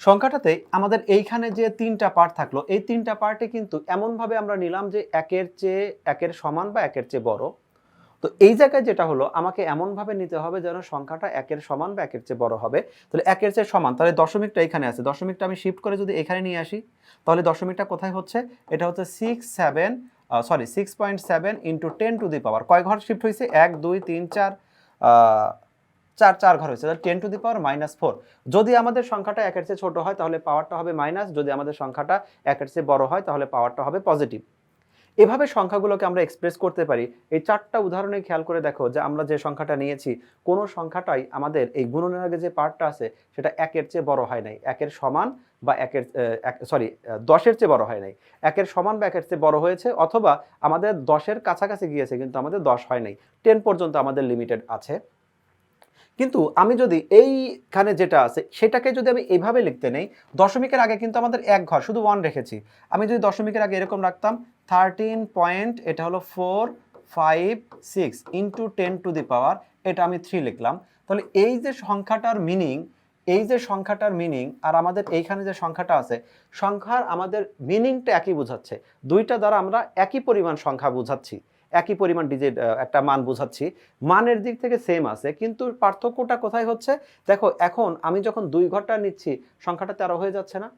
সংখ্যাটাতে আমাদের এইখানে যে 3টা পার্ট থাকলো এই 3টা পার্টে কিন্তু এমনভাবে আমরা নিলাম যে একের সমান বা একের চেয়ে বড়। তো এই জায়গায় যেটা হলো আমাকে এমনভাবে নিতে হবে যেন সংখ্যাটা একের সমান বা একের চেয়ে বড় হবে। তাহলে একের চেয়ে সমান, তাহলে দশমিকটা এখানে আছে, দশমিকটা আমি শিফট করে যদি এখানে নিয়ে আসি তাহলে দশমিকটা কোথায় হচ্ছে? এটা হচ্ছে 6.7 ইন্টু 10 টু দি পাওয়ার, কয় ঘর শিফট হয়েছে? 1 2 3 4 4 ঘর হয়েছে, তাহলে 10 টু দি পাওয়ার -4। যদি আমাদের সংখ্যাটা একের চেয়ে ছোট হয় তাহলে পাওয়ারটা হবে মাইনাস, যদি আমাদের সংখ্যাটা একের চেয়ে বড় হয় তাহলে পাওয়ারটা হবে পজিটিভ। এভাবে সংখ্যাগুলোকে আমরা এক্সপ্রেস করতে পারি। এই 4টা উদাহরণে খেয়াল করে দেখো যে আমরা যে সংখ্যাটা নিয়েছি কোনো সংখ্যাটাই আমাদের এই গুণনের আগে যে পার্টটা আছে সেটা একের চেয়ে বড় হয় নাই, একের সমান বা দশের চেয়ে বড় হয় নাই, একের সমান বা একের চেয়ে বড় হয়েছে, অথবা আমাদের 10-এর কাছাকাছি গিয়েছে কিন্তু আমাদের 10 হয় নাই, 10 পর্যন্ত আমাদের লিমিটেড আছে। কিন্তু আমি যদি এইখানে যেটা আছে সেটাকে যদি আমি এইভাবে লিখতে নেই, দশমিকের আগে কিন্তু আমাদের 1 ঘর শুধু 1 রেখেছি, আমি যদি দশমিকের আগে এরকম রাখতাম 13 পয়েন্ট, এটা হলো 456 ইন্টু 10 টু দি পাওয়ার, এটা আমি 3 লিখলাম। তাহলে এই যে সংখ্যাটার মিনিং আর আমাদের এইখানে যে সংখ্যাটা আছে সংখ্যার আমাদের মিনিংটা একই বোঝাচ্ছে, দুইটা দ্বারা আমরা একই পরিমাণ সংখ্যা বোঝাচ্ছি, একই পরিমাণ ডিজিট একটা মান বোঝাচ্ছি, মানের দিক থেকে সেম আছে, কিন্তু পার্থক্যটা কোথায় হচ্ছে? দেখো এখন আমি যখন 2 ঘরটা নিচ্ছি সংখ্যাটা 13 হয়ে যাচ্ছে না?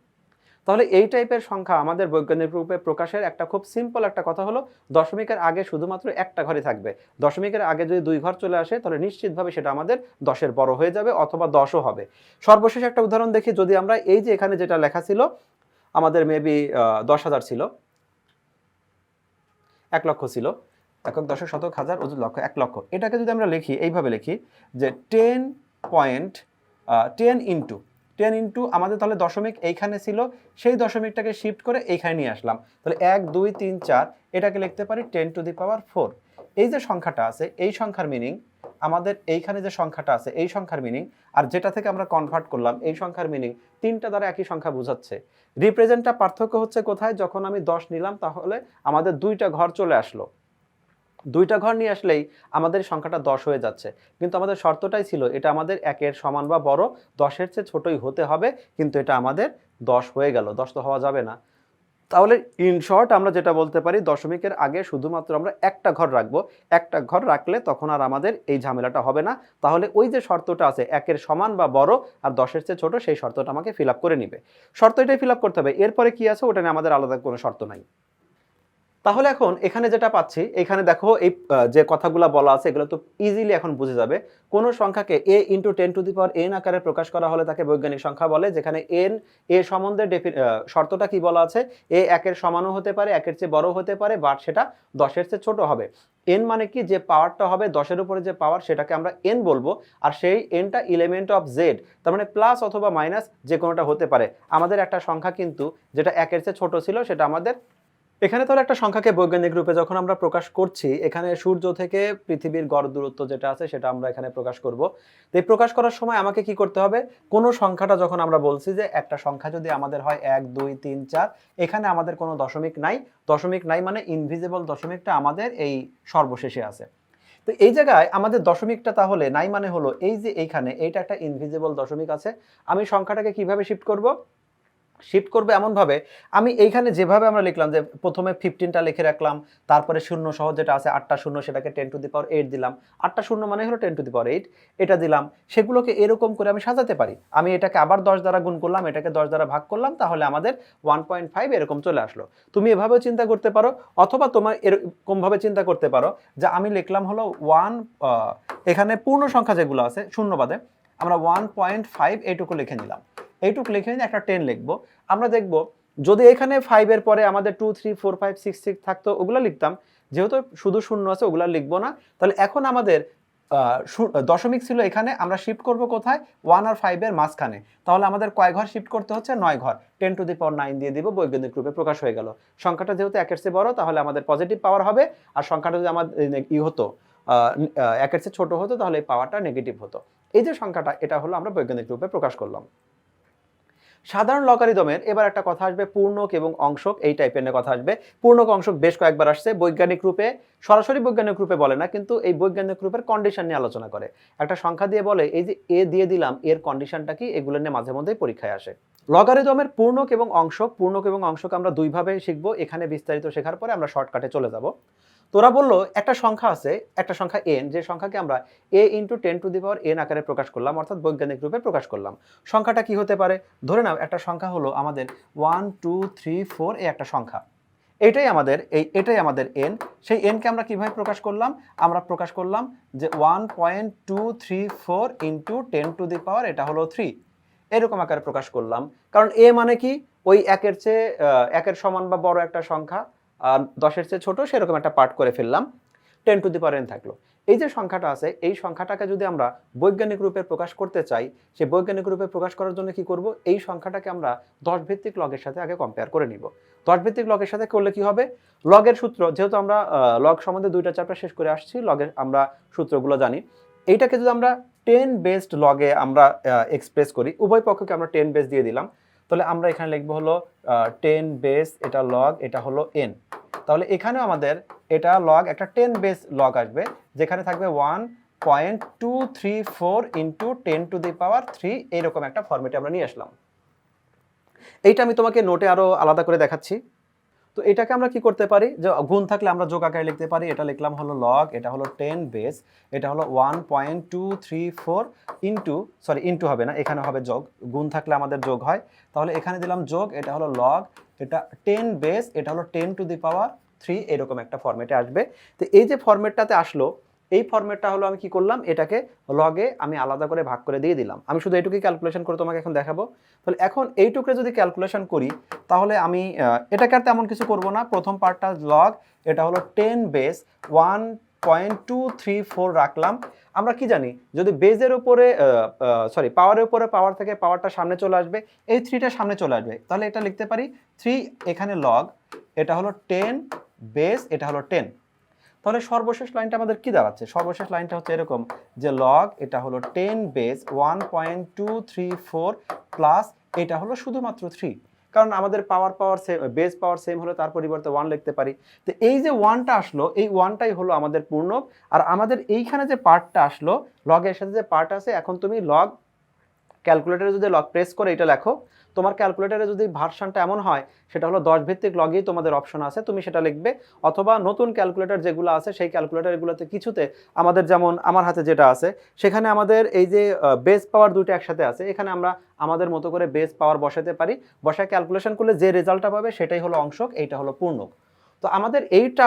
তাহলে এই টাইপের সংখ্যা আমাদের বৈজ্ঞানিক রূপে প্রকাশের একটা খুব সিম্পল একটা কথা হলো দশমিকের আগে শুধুমাত্র একটা ঘরই থাকবে। দশমিকের আগে যদি 2 ঘর চলে আসে তাহলে নিশ্চিতভাবে সেটা আমাদের 10-এর বড় হয়ে যাবে অথবা 10ও হবে। সর্বশেষ একটা উদাহরণ দেখি, যদি আমরা এই যে এখানে যেটা লেখা ছিল আমাদের মেবি 10,000 ছিল, 1 লক্ষ ছিল, একক দশক শতক হাজার অযুত লক্ষ 1 লক্ষ, এটাকে যদি আমরা লিখি এইভাবে লিখি যে 10 ইন্টু আমাদের তাহলে দশমিক এইখানে ছিল, সেই দশমিকটাকে শিফট করে এইখানে নিয়ে আসলাম, তাহলে 1 2 3 4 এটাকে লিখতে পারি 10 টু দি পাওয়ার 4। এই যে সংখ্যাটা আছে এই সংখ্যার মিনিং আমাদের এইখানে যে সংখ্যাটা আছে এই সংখ্যার মিনিং আর যেটা থেকে আমরা কনভার্ট করলাম এই সংখ্যার মিনিং 3টা দ্বারা একই সংখ্যা বোঝাচ্ছে। রিপ্রেজেন্টটা পার্থক্য হচ্ছে কোথায়? যখন আমি 10 নিলাম তাহলে আমাদের 2টা ঘর চলে আসলো, 2টা ঘর নিয়ে আসলেই আমাদের সংখ্যাটা 10 হয়ে যাচ্ছে, কিন্তু আমাদের শর্তটাই ছিল এটা আমাদের একের সমান বা বড়, 10-এর চেয়ে ছোটই হতে হবে, কিন্তু এটা আমাদের 10 হয়ে গেল, 10 তো হওয়া যাবে না। তাহলে ইন শর্ট আমরা যেটা বলতে পারি দশমিকের আগে শুধুমাত্র আমরা একটা ঘর রাখবো, একটা ঘর রাখলে তখন আর আমাদের এই ঝামেলাটা হবে না, তাহলে ওই যে শর্তটা আছে একের সমান বা বড় আর 10-এর চেয়ে ছোট সেই শর্তটা আমাকে ফিল আপ করে নিবে। শর্ত এটাই ফিল আপ করতে হবে, এরপরে কি আছে ওটা নিয়ে আমাদের আলাদা কোনো শর্ত নাই। তাহলে এখন এখানে যেটা পাচ্ছি এখানে দেখো এই যে কথাগুলো বলা আছে এগুলো তো ইজিলি এখন বুঝে যাবে। কোন সংখ্যাকে a into 10 to the power n আকারে প্রকাশ করা হলে তাকে বৈজ্ঞানিক সংখ্যা বলে, যেখানে n a সম্বন্ধে শর্তটা কি বলা আছে, a একের সমানও হতে পারে একের চেয়ে বড় হতে পারে বাট সেটা 10-এর চেয়ে ছোট হবে। n মানে কি, যে পাওয়ারটা হবে 10-এর উপরে যে পাওয়ার সেটাকে আমরা n বলবো, আর সেই nটা এলিমেন্ট অফ z, তার মানে প্লাস অথবা মাইনাস যে কোনোটা হতে পারে। আমাদের একটা সংখ্যা কিন্তু যেটা একের চেয়ে ছোট ছিল সেটা আমাদের এখানে তাহলে একটা সংখ্যাকে বৈজ্ঞানিক রূপে যখন আমরা প্রকাশ করছি এখানে সূর্য থেকে পৃথিবীর গড় দূরত্ব যেটা আছে সেটা আমরা এখানে প্রকাশ করব। তো এই প্রকাশ করার সময় আমাকে কি করতে হবে, কোনো সংখ্যাটা যখন আমরা বলছি যে একটা সংখ্যা যদি আমাদের হয় 1 2 3 4, এখানে আমাদের কোনো দশমিক নাই মানে ইনভিজিবল দশমিকটা আমাদের এই সর্বশেষে আছে। তো এই জায়গায় আমাদের দশমিকটা তাহলে নাই মানে হলো এই যে এইখানে এইটা একটা ইনভিজিবল দশমিক আছে, আমি সংখ্যাটাকে কিভাবে শিফট করবে এমনভাবে আমি এইখানে যেভাবে আমরা লিখলাম যে প্রথমে 15টা লিখে রাখলাম, তারপরে শূন্য সহ যেটা আছে 8টা শূন্য সেটাকে 10 টু দি পাওয়ার 8 দিলাম, 8টা শূন্য মানে হলো 10 টু দি পাওয়ার 8 এটা দিলাম, সেগুলোকে এরকম করে আমি সাজাতে পারি। আমি এটাকে আবার 10 দ্বারা গুণ করলাম, এটাকে 10 দ্বারা ভাগ করলাম, তাহলে আমাদের 1.5 এরকম চলে আসলো। তুমি এভাবেও চিন্তা করতে পারো, অথবা তোমার এরকমভাবে চিন্তা করতে পারো যে আমি লিখলাম হলো এখানে পূর্ণ সংখ্যা যেগুলো আছে শূন্য বাদে আমরা 1.5 এইটুকু লিখে নিলাম, এইটুকু লিখে নিয়ে একটা 10 লিখবো। আমরা দেখব যদি এখানে 5 এর পরে আমাদের 2 3 4 5 6 6 থাকতো ওগুলো লিখতাম, যেহেতু শুধু শূন্য আছে ওগুলা লিখবো না। তাহলে এখন আমাদের দশমিক ছিল এখানে, আমরা শিফট করব কোথায়? 1 আর 5 এর মাঝখানে। তাহলে আমাদের কয় ঘর শিফট করতে হচ্ছে? 9 ঘর। 10⁹ দিয়ে দিব, বৈজ্ঞানিক রূপে প্রকাশ হয়ে গেল। সংখ্যাটা যেহেতু 1 এর চেয়ে বড়, তাহলে আমাদের পজিটিভ পাওয়ার হবে, আর সংখ্যাটা যদি আমাদের হতো 1 এর চেয়ে ছোট হতো, তাহলে এই পাওয়ারটা নেগেটিভ হতো। এই যে সংখ্যাটা, এটা হলো আমরা বৈজ্ঞানিক রূপে প্রকাশ করলাম। সাধারণ লগারিদমের এবার একটা কথা আসবে, পূর্ণক এবং অংশক, এই টাইপের কথা আসবে। পূর্ণক অংশক বেশ কয়েকবার আসছে বৈজ্ঞানিক রূপে, সরাসরি বৈজ্ঞানিক রূপে বলে না, কিন্তু এই বৈজ্ঞানিক রূপের কন্ডিশন নিয়ে আলোচনা করে। একটা সংখ্যা দিয়ে বলে এই যে এ দিয়ে দিলাম, এর কন্ডিশনটা কি, এগুলো নিয়ে মাঝে মধ্যেই পরীক্ষায় আসে। লগারিদমের পূর্ণক এবং অংশক, পূর্ণক এবং অংশক আমরা দুইভাবে শিখবো। এখানে বিস্তারিত শেখার পরে আমরা শর্টকাটে চলে যাব। তোরা বললো একটা সংখ্যা আছে, একটা সংখ্যা n, যে সংখ্যাকে আমরা a × 10⁻n আকারে প্রকাশ করলাম, অর্থাৎ বৈজ্ঞানিক রূপে প্রকাশ করলাম। সংখ্যাটা কি হতে পারে? ধরে নাও একটা সংখ্যা হলো আমাদের 1 2 3 4, এই একটা সংখ্যা, এটাই আমাদের n। সেই n কে আমরা কিভাবে প্রকাশ করলাম? আমরা প্রকাশ করলাম যে 1.234 × 10⁻, এটা হলো 3, এরকম আকারে প্রকাশ করলাম। কারণ a মানে কি, ওই 1 এর সমান বা বড় একটা সংখ্যা, 10 এর চেয়ে ছোট, সেরকম একটা পার্ট করে ফেললাম, 10⁻n থাকলো। এই যে সংখ্যাটা আছে, এই সংখ্যাটাকে যদি আমরা বৈজ্ঞানিক রূপে প্রকাশ করতে চাই, সেই বৈজ্ঞানিক রূপে প্রকাশ করার জন্য কি করব? এই সংখ্যাটাকে আমরা 10 ভিত্তিক লগের সাথে আগে কম্পেয়ার করে নিব। 10 ভিত্তিক লগের সাথে করলে কি হবে? লগের সূত্র, যেহেতু আমরা লগ সম্বন্ধে 2টা চ্যাপ্টার শেষ করে আসছি, লগের আমরা সূত্রগুলো জানি। এইটাকে যদি আমরা 10 বেসড লগে আমরা এক্সপ্রেস করি, উভয় পক্ষকে আমরা 10 বেস দিয়ে দিলাম, তাহলে আমরা এখানে লিখবো হলো 10 বেস, এটা লগ, এটা হলো n। তাহলে এখানেও আমাদের এটা লগ, একটা 10 বেস লগ আসবে, যেখানে থাকবে 1.234 × 10⁻3, এইরকম একটা ফরম্যাটে আমরা নিয়ে আসলাম। এইটা আমি তোমাকে নোটে আরো আলাদা করে দেখাচ্ছি। তো এটাকে আমরা কি করতে পারি, যে গুণ থাকলে আমরা যোগ আকারে লিখতে পারি। এটা লিখলাম হলো লগ, এটা হলো 10 বেস, এটা হলো 1.234 ইন্টু হবে না, এখানে হবে যোগ, গুণ থাকলে আমাদের যোগ হয়, তাহলে এখানে দিলাম যোগ, এটা হলো লগ, এটা 10 বেস, এটা হলো 10⁻3, এরকম একটা ফরম্যাটে আসবে। তো এই যে ফরম্যাটটাতে আসলো, এই ফরম্যাটটা হলো আমি কি করলাম, এটাকে লগে আমি আলাদা করে ভাগ করে দিয়ে দিলাম। আমি শুধু এইটুকুই ক্যালকুলেশন করে তোমাকে এখন দেখাবো। তাহলে এখন এইটুকুরে যদি ক্যালকুলেশন করি, তাহলে আমি এটাকে আর তেমন কিছু করব না। প্রথম পার্টটা লগ, এটা হলো 10 বেস 1.234 রাখলাম। আমরা কি জানি, যদি বেজের উপরে পাওয়ারের উপরে পাওয়ার থেকে পাওয়ারটা সামনে চলে আসবে, এই 3টা সামনে চলে আসবে, তাহলে এটা লিখতে পারি 3, এখানে লগ, এটা হলো 10 বেস, এটা হলো 10। তাহলে সর্বশেষ লাইনটা আমাদের কি দাঁড়াচ্ছে? সর্বশেষ লাইনটা হচ্ছে এরকম, যে লগ, এটা হলো 10 বেস 1.234 প্লাস এটা হলো শুধুমাত্র 3, কারণ আমাদের বেস পাওয়ার সেম হলে তার পরিবর্তে 1 লিখতে পারি। তো এই যে 1টা আসলো, এই 1টাই হলো আমাদের পূর্ণক। আর আমাদের এইখানে যে পার্টটা আসলো, লগের সাথে যে পার্ট আছে, এখন তুমি লগ ক্যালকুলেটরে যদি লগ প্রেস করে এটা লেখো, তোমার ক্যালকুলেটরে যদি ভার্সনটা এমন হয়, সেটা হলো 10 ভিত্তিক লগই তোমাদের অপশন আছে, তুমি সেটা লিখবে। অথবা নতুন ক্যালকুলেটর যেগুলো আছে, সেই ক্যালকুলেটরগুলোতে কিছুতে আমাদের, যেমন আমার হাতে যেটা আছে, সেখানে আমাদের এই যে বেস পাওয়ার দুটো একসাথে আছে, এখানে আমরা আমাদের মতো করে বেস পাওয়ার বসাতে পারি। বসায় ক্যালকুলেশন করলে যে রেজাল্টটা পাবে সেটাই হলো অংশক, এইটা হলো পূর্ণক। তো আমাদের এইটা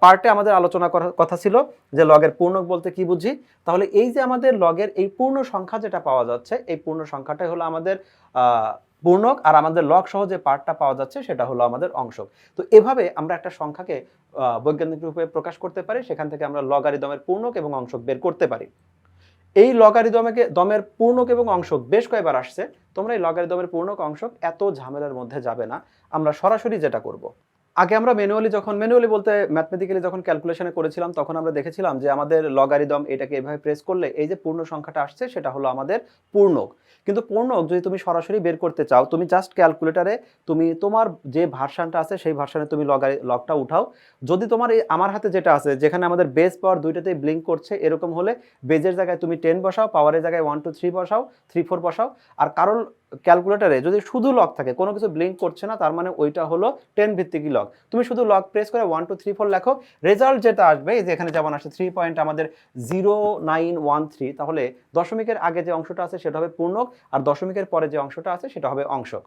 পার্টে আমাদের আলোচনা করার কথা ছিল যে লগের পূর্ণক বলতে কি বুঝি। তাহলে এই যে আমাদের লগের এই পূর্ণ সংখ্যা যেটা পাওয়া যাচ্ছে, এই পূর্ণ সংখ্যাটাই হলো আমাদের পূর্ণক, আর আমাদের লগ সহ যে পার্টটা পাওয়া যাচ্ছে সেটা হলো আমাদের অংশক। তো এভাবে আমরা একটা সংখ্যাকে বৈজ্ঞানিক রূপে প্রকাশ করতে পারি, সেখান থেকে আমরা লগারিদমের পূর্ণক এবং অংশক বের করতে পারি। এই দমের পূর্ণক এবং অংশক বেশ কয়েকবার আসছে। তোমরা এই লগারিদমের পূর্ণক অংশক এত ঝামেলার মধ্যে যাবে না। আমরা সরাসরি যেটা করব, আগে আমরা ম্যানুয়ালি বলতে ম্যাথমেটিক্যালি যখন ক্যালকুলেশনে করেছিলাম, তখন আমরা দেখেছিলাম যে আমাদের লগারিদম এটাকে এভাবে প্রেস করলে এই যে পূর্ণ সংখ্যাটা আসছে, সেটা হলো আমাদের পূর্ণক। কিন্তু পূর্ণক যদি তুমি সরাসরি বের করতে চাও, তুমি জাস্ট ক্যালকুলেটারে তুমি তোমার যে ভার্সনটা আছে সেই ভার্সনে তুমি লগটা উঠাও। যদি তোমার এই আমার হাতে যেটা আছে, যেখানে আমাদের বেস পাওয়ার দুইটাতেই ব্লিঙ্ক করছে, এরকম হলে বেজের জায়গায় তুমি 10 বসাও, পাওয়ারের জায়গায় 1 2 3 বসাও, 3 4 বসাও। আর কারণ ক্যালকুলেটারে যদি শুধু লগ থাকে, কোনো কিছু ব্লিঙ্ক করছে না, তার মানে ওইটা হলো 10 ভিত্তিকই লগ। তুমি শুধু লগ প্রেস করে 1 2 3 4 লেখো, রেজাল্ট যেটা আসবে, এই যে এখানে যেমন আসছে 3 পয়েন্ট আমাদের 0913, তাহলে দশমিকের আগে যে অংশটা আছে সেটা হবে পূর্ণক, আর দশমিকের পরে যে অংশটা আছে সেটা হবে অংশক।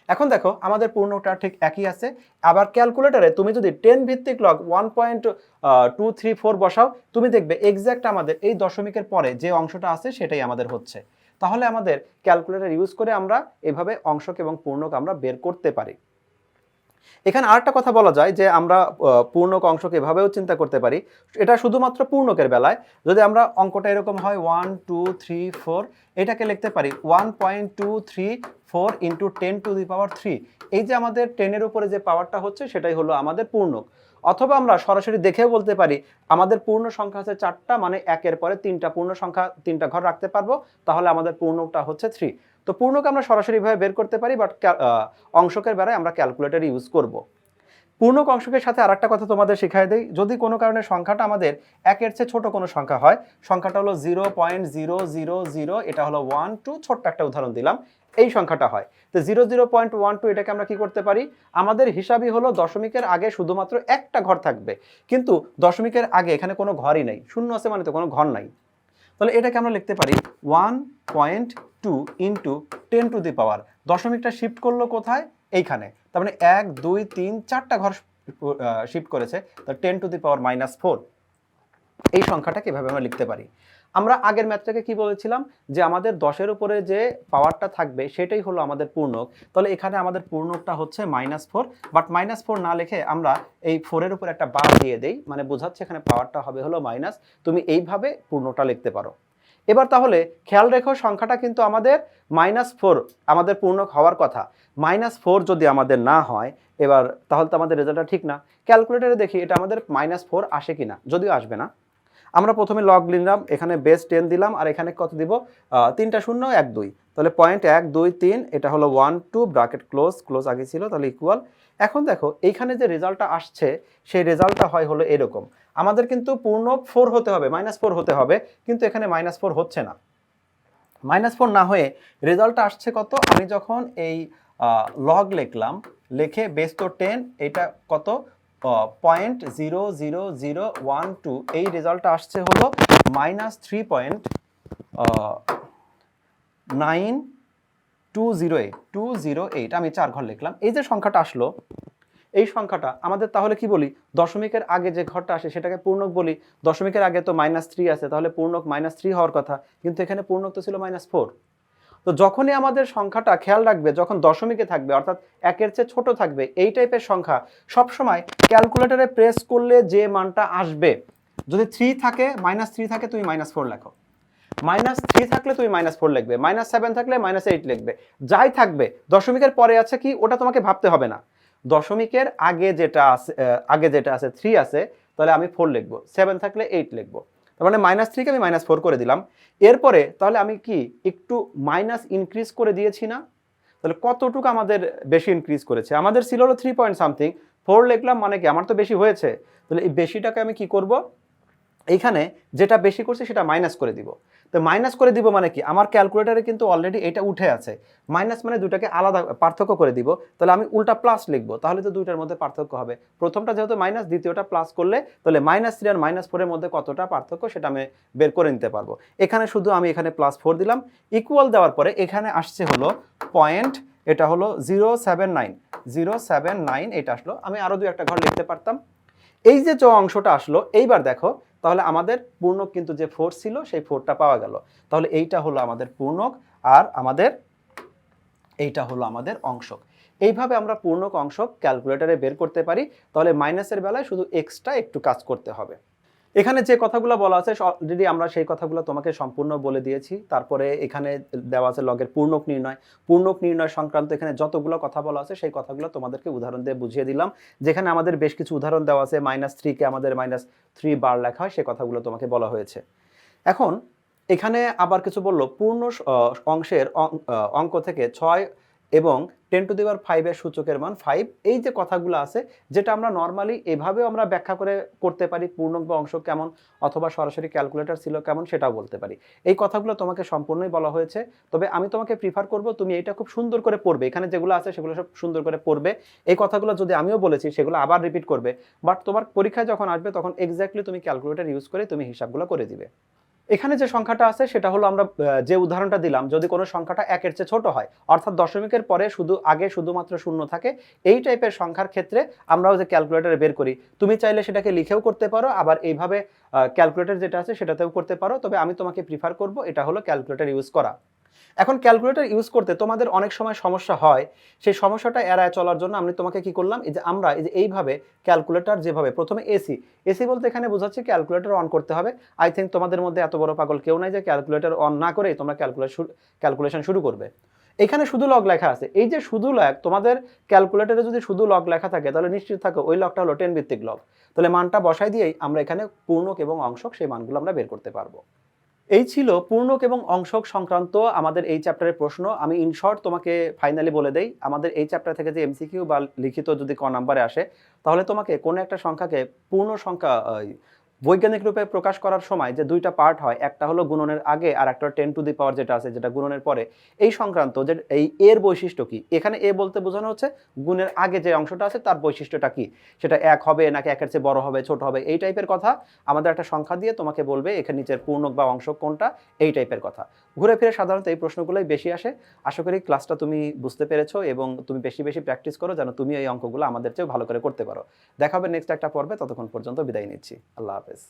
এখন দেখো আমাদের পূর্ণকটা ঠিক একই আছে। আবার ক্যালকুলেটারে তুমি যদি 10 ভিত্তিক লগ 1.234 বসাও, তুমি দেখবে এক্স্যাক্ট আমাদের এই দশমিকের পরে যে অংশটা আছে সেটাই আমাদের হচ্ছে। তাহলে আমাদের ক্যালকুলেটর ইউজ করে আমরা এভাবে অংশক এবং পূর্ণক আমরা বের করতে পারি। এখানে আরেকটা কথা বলা যায় যে আমরা পূর্ণক অংশকে এভাবেও চিন্তা করতে পারি, এটা শুধুমাত্র পূর্ণকের বেলায়। যদি আমরা অঙ্কটা এরকম হয় 1 2 3 4, এটাকে লিখতে পারি 1.234 ইন্টু 10⁻³ এই যে আমাদের 10-এর উপরে যে পাওয়ারটা হচ্ছে সেটাই হলো আমাদের পূর্ণক। অথবা আমরা সরাসরি দেখেও বলতে পারি আমাদের পূর্ণ সংখ্যা আছে 4টা, মানে একের পরে 3টা পূর্ণ সংখ্যা 3টা ঘর রাখতে পারবো, তাহলে আমাদের পূর্ণকটা হচ্ছে 3। তো পূর্ণক আমরা সরাসরিভাবে বের করতে পারি, বাট অংশকের বেলায় আমরা ক্যালকুলেটর ইউজ করব। পূর্ণক অংশকের সাথে আরেকটা কথা তোমাদের শিখাই দেই, যদি কোনো কারণে সংখ্যাটা আমাদের একের চেয়ে ছোট কোনো সংখ্যা হয়, সংখ্যাটা হলো 0.000, এটা হলো 1 2, ছোট্ট একটা উদাহরণ দিলাম, এই সংখ্যাটা হয়, তো 0.12 এটাকে আমরা কি করতে পারি, আমাদের হিসাবই হলো দশমিকের আগে শুধুমাত্র একটা ঘর থাকবে, কিন্তু দশমিকের আগে এখানে কোনো ঘরই নেই, শূন্য আছে মানে তো কোনো ঘর নাই, তাহলে এটাকে আমরা লিখতে পারি 1.2 ইন্টু 10⁻, দশমিকটা শিফট করলো কোথায়, এইখানে, তার মানে 1 2 3 4টা ঘর শিফট করেছে, তো 10⁻⁻4 এই সংখ্যাটাকে এভাবে আমরা লিখতে পারি। আমরা আগের ম্যাথটাকে কি বলেছিলাম যে আমাদের 10-এর উপরে যে পাওয়ারটা থাকবে সেটাই হলো আমাদের পূর্ণক, তাহলে এখানে আমাদের পূর্ণকটা হচ্ছে -4, বাট -4 না লিখে আমরা এই 4-এর উপর একটা বার দিয়ে দেই, মানে বোঝাচ্ছে এখানে পাওয়ারটা হবে হলো মাইনাস, তুমি এইভাবে পূর্ণটা লিখতে পারো। এবার তাহলে খেয়াল রেখো সংখ্যাটা কিন্তু আমাদের -4 আমাদের পূর্ণক হওয়ার কথা, -4 যদি আমাদের না হয় এবার তাহলে তো আমাদের রেজাল্টটা ঠিক না। ক্যালকুলেটরে দেখি এটা আমাদের -4 আসে কিনা, যদিও আসবে না। আমরা প্রথমে লগ নিলাম, এখানে বেস 10 দিলাম, আর এখানে কত দিব, 3টা শূন্য 1 2, তাহলে 0.123, এটা হলো 1 2 ব্র্যাকেট ক্লোজ আগে ছিল, তাহলে ইকুয়াল। এখন দেখো এইখানে যে রেজাল্টটা আসছে সেই রেজাল্টটা হয় হলো এরকম, আমাদের কিন্তু পূর্ণ 4 হতে হবে, -4 হতে হবে, কিন্তু এখানে -4 হচ্ছে না, -4 না হয়ে রেজাল্টটা আসছে কত, আমি যখন এই লগ লিখলাম, লিখে বেস তো 10, এটা কত 0.00012, এই রেজাল্টটা আসছে হলো -3.9208, আমি 4 ঘর লিখলাম, এই যে সংখ্যাটা আসলো, এই সংখ্যাটা আমাদের তাহলে কি বলি, দশমিকের আগে যে ঘরটা আসে সেটাকে পূর্ণক বলি, দশমিকের আগে তো -3 আছে, তাহলে পূর্ণক -3 হওয়ার কথা, কিন্তু এখানে পূর্ণক তো ছিল -4। তো যখনই আমাদের সংখ্যাটা, খেয়াল রাখবে, যখন দশমিকে থাকবে অর্থাৎ একের চেয়ে ছোট থাকবে এই টাইপের সংখ্যা, সবসময় ক্যালকুলেটরে প্রেস করলে যে মানটা আসবে, যদি 3 থাকে, -3 থাকে, তুমি -4 লেখো, -3 থাকলে তুমি -4 লিখবে, -7 থাকলে -8 লিখবে, যাই থাকবে দশমিকের পরে আছে কি ওটা তোমাকে ভাবতে হবে না, দশমিকের আগে যেটা আছে 3 আছে, তাহলে আমি 4 লিখবো, 7 থাকলে 8 লিখবো, তার মানে -3কে আমি -4 করে দিলাম। এরপরে তাহলে আমি কি একটু মাইনাস ইনক্রিজ করে দিয়েছি না, তাহলে কতটুকু আমাদের বেশি ইনক্রিজ করেছে, আমাদের ছিল হলো 3 পয়েন্ট সামথিং, 4 লিখলাম মানে কি আমার তো বেশি হয়েছে, তাহলে এই বেশিটাকে আমি কি করব, এইখানে যেটা বেশি করছে সেটা মাইনাস করে দিব, তো মাইনাস করে দিব মানে কি, আমার ক্যালকুলেটরে কিন্তু অলরেডি এটা উঠে আছে, মাইনাস মানে দুটাকে আলাদা পার্থক্য করে দিব, তাহলে আমি উল্টা প্লাস লিখবো, তাহলে তো দুইটার মধ্যে পার্থক্য হবে, প্রথমটা যেহেতু মাইনাস, দ্বিতীয়টা প্লাস করলে তাহলে -3 আর -4-এর মধ্যে কতটা পার্থক্য সেটা আমি বের করে নিতে পারবো। এখানে শুধু আমি এখানে +4 দিলাম, ইকুয়াল দেওয়ার পরে এখানে আসছে হলো পয়েন্ট, এটা হলো 079, এটা আসলো, আমি আরো দুই একটা ঘর লিখতে পারতাম। এই যে অংশটা আসলো, এইবার দেখো তাহলে আমাদের পূর্ণক কিন্তু যে 4 ছিল সেই 4টা পাওয়া গেল, তাহলে এইটা হলো আমাদের পূর্ণক, আর এইটা হলো আমাদের অংশক। এইভাবে আমরা পূর্ণক অংশক ক্যালকুলেটরে বের করতে পারি, তাহলে মাইনাসের বেলায় শুধু এক্সট্রা একটু কাজ করতে হবে। এখানে যে কথাগুলো বলা আছে অলরেডি আমরা সেই কথাগুলো তোমাকে সম্পূর্ণ বলে দিয়েছি, তারপরে এখানে দেওয়া আছে লগের পূর্ণক নির্ণয় সংক্রান্ত এখানে যতগুলো কথা বলা আছে সেই কথাগুলো তোমাদেরকে উদাহরণ দিয়ে বুঝিয়ে দিলাম, যেখানে আমাদের বেশ কিছু উদাহরণ দেওয়া আছে, -3কে আমাদের -3 বার লেখা হয়, সে কথাগুলো তোমাকে বলা হয়েছে। এখন এখানে আবার কিছু বললো, পূর্ণ অংশের অঙ্ক থেকে 6 এবং 10⁵ এর সূচকের মান 5, এই যে কথাগুলো আছে যেটা আমরা নর্মালি এভাবেও আমরা ব্যাখ্যা করে করতে পারি, পূর্ণক বা অংশ কেমন, অথবা সরাসরি ক্যালকুলেটর ছিল কেমন সেটাও বলতে পারি, এই কথাগুলো তোমাকে সম্পূর্ণই বলা হয়েছে। তবে আমি তোমাকে প্রিফার করব তুমি এটা খুব সুন্দর করে পড়বে, এখানে যেগুলো আছে সেগুলো সব সুন্দর করে পড়বে, এই কথাগুলো যদি আমিও বলেছি সেগুলো আবার রিপিট করবে, বাট তোমার পরীক্ষায় যখন আসবে তখন এক্স্যাক্টলি তুমি ক্যালকুলেটর ইউজ করে তুমি হিসাবগুলো করে দিবে। এখানে যে সংখ্যাটা আছে সেটা হলো, আমরা যে উদাহরণটা দিলাম, যদি কোনো সংখ্যাটা একের চেয়ে ছোট হয় অর্থাৎ দশমিকের পরে আগে শুধুমাত্র শূন্য থাকে, এই টাইপের সংখ্যার ক্ষেত্রে আমরাও যে ক্যালকুলেটরে বের করি, তুমি চাইলে সেটাকে লিখেও করতে পারো, আবার এইভাবে ক্যালকুলেটর যেটা আছে সেটাতেও করতে পারো, তবে আমি তোমাকে প্রিফার করব এটা হলো ক্যালকুলেটর ইউজ করা। এখন ক্যালকুলেটর ইউজ করতে তোমাদের অনেক সময় সমস্যা হয়, সেই সমস্যাটা এড়ায় চলার জন্য আমি তোমাকে কি করলাম, এই যে আমরা এই যে এইভাবে ক্যালকুলেটর যেভাবে প্রথমে এসি এসি বলতে এখানে বোঝাচ্ছে ক্যালকুলেটর অন করতে হবে। আই থিঙ্ক তোমাদের মধ্যে এত বড় পাগল কেউ নাই যে ক্যালকুলেটর অন না করেই তোমরা ক্যালকুলেশন শুরু করবে। এখানে শুধু লগ লেখা আছে, এই যে শুধু লগ, তোমাদের ক্যালকুলেটরে যদি শুধু লগ লেখা থাকে তাহলে নিশ্চিত থাকো ওই লগটা হলো 10 ভিত্তিক লগ। তাহলে মানটা বসাই দিয়েই আমরা এখানে পূর্ণক এবং অংশক সেই মানগুলো আমরা বের করতে পারবো। এই ছিল পূর্ণক এবং অংশক সংক্রান্ত আমাদের এই চ্যাপ্টারের প্রশ্ন। আমি ইন শর্ট তোমাকে ফাইনালি বলে দেই, আমাদের এই চ্যাপ্টার থেকে যে এমসিকিউ বা লিখিত যদি ক নাম্বারে আসে, তাহলে তোমাকে কোনো একটা সংখ্যাকে পূর্ণ সংখ্যা বৈজ্ঞানিক রূপে প্রকাশ করার সময় যে দুইটা পার্ট হয়, একটা হলো গুণনের আগে আর একটা 10 টু দি পাওয়ার যেটা আছে যেটা গুণনের পরে, এই সংক্রান্ত যে এই এর বৈশিষ্ট্য কি, এখানে এ বলতে বোঝানো হচ্ছে গুণের আগে যে অংশটা আছে তার বৈশিষ্ট্যটা কি, সেটা 1 হবে নাকি 1-এর চেয়ে বড় হবে, ছোট হবে, এই টাইপের কথা আমাদের একটা সংখ্যা দিয়ে তোমাকে বলবে এখানে নিচের পূর্ণক বা অংশক কোনটা, এই টাইপের কথা। ঘুরে ফিরে সাধারণত এই প্রশ্নগুলোই বেশি আসে। আশা করি ক্লাসটা তুমি বুঝতে পেরেছো এবং তুমি বেশি বেশি প্র্যাকটিস করো যেন তুমি এই অঙ্কগুলো আমাদের চেয়েও ভালো করে করতে পারো। দেখা হবে নেক্সট একটা পর্বে, ততক্ষণ পর্যন্ত বিদায় নিচ্ছি। আল্লাহ হাফেজ।